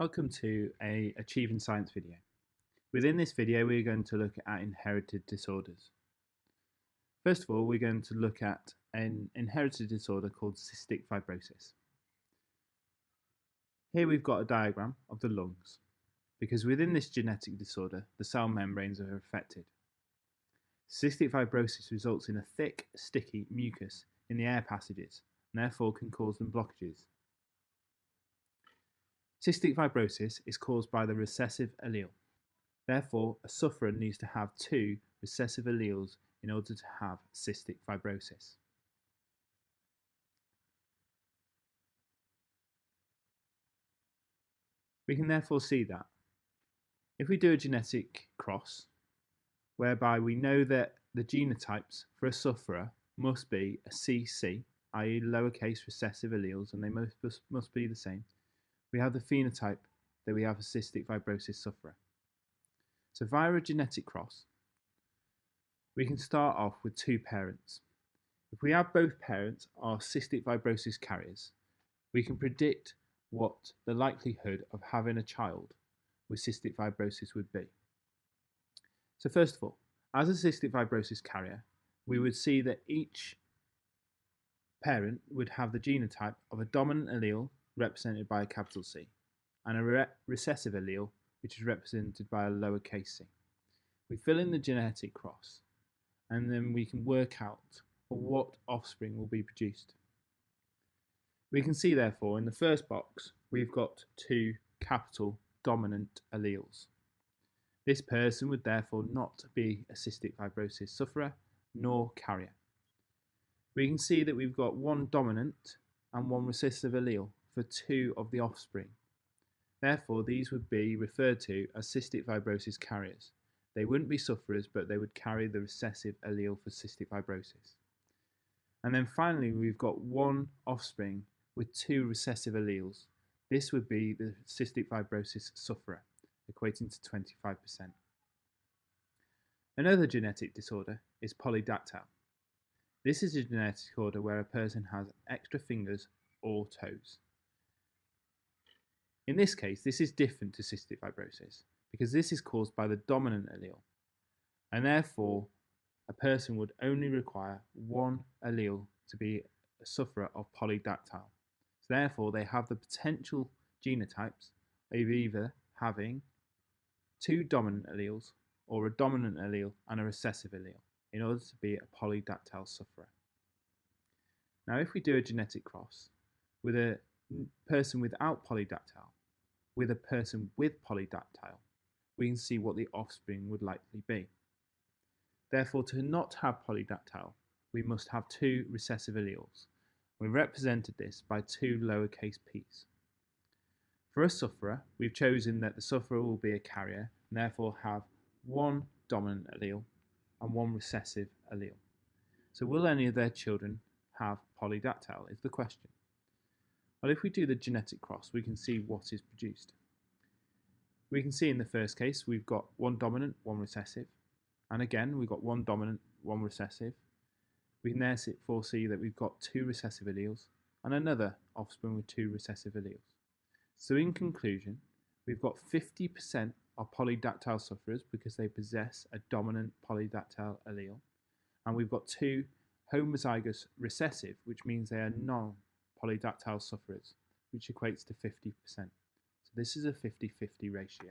Welcome to a Achieving Science video. Within this video we're going to look at inherited disorders. First of all, we're going to look at an inherited disorder called cystic fibrosis. Here we've got a diagram of the lungs, because within this genetic disorder the cell membranes are affected. Cystic fibrosis results in a thick, sticky mucus in the air passages and therefore can cause them blockages. Cystic fibrosis is caused by the recessive allele. Therefore, a sufferer needs to have two recessive alleles in order to have cystic fibrosis. We can therefore see that if we do a genetic cross, whereby we know that the genotypes for a sufferer must be a CC, i.e. lowercase recessive alleles, and they must be the same, we have the phenotype that we have a cystic fibrosis sufferer. So via a genetic cross, we can start off with two parents. If we have both parents are cystic fibrosis carriers, we can predict what the likelihood of having a child with cystic fibrosis would be. So first of all, as a cystic fibrosis carrier, we would see that each parent would have the genotype of a dominant allele represented by a capital C, and a recessive allele which is represented by a lowercase c. We fill in the genetic cross and then we can work out what offspring will be produced. We can see therefore in the first box we've got two capital dominant alleles. This person would therefore not be a cystic fibrosis sufferer nor carrier. We can see that we've got one dominant and one recessive allele for two of the offspring. Therefore, these would be referred to as cystic fibrosis carriers. They wouldn't be sufferers, but they would carry the recessive allele for cystic fibrosis. And then finally, we've got one offspring with two recessive alleles. This would be the cystic fibrosis sufferer, equating to 25%. Another genetic disorder is polydactyl. This is a genetic disorder where a person has extra fingers or toes. In this case, this is different to cystic fibrosis because this is caused by the dominant allele, and therefore a person would only require one allele to be a sufferer of polydactyl. So therefore they have the potential genotypes of either having two dominant alleles or a dominant allele and a recessive allele in order to be a polydactyl sufferer. Now if we do a genetic cross with a person without polydactyl with a person with polydactyl, we can see what the offspring would likely be. Therefore, to not have polydactyl, we must have two recessive alleles. We've represented this by two lowercase p's. For a sufferer, we've chosen that the sufferer will be a carrier and therefore have one dominant allele and one recessive allele. So will any of their children have polydactyl is the question. Well, if we do the genetic cross, we can see what is produced. We can see in the first case we've got one dominant, one recessive, and again we've got one dominant, one recessive. We can therefore see that we've got two recessive alleles and another offspring with two recessive alleles. So in conclusion, we've got 50% of polydactyl sufferers because they possess a dominant polydactyl allele, and we've got two homozygous recessive, which means they are non-polydactyl sufferers, which equates to 50%. So this is a 50-50 ratio.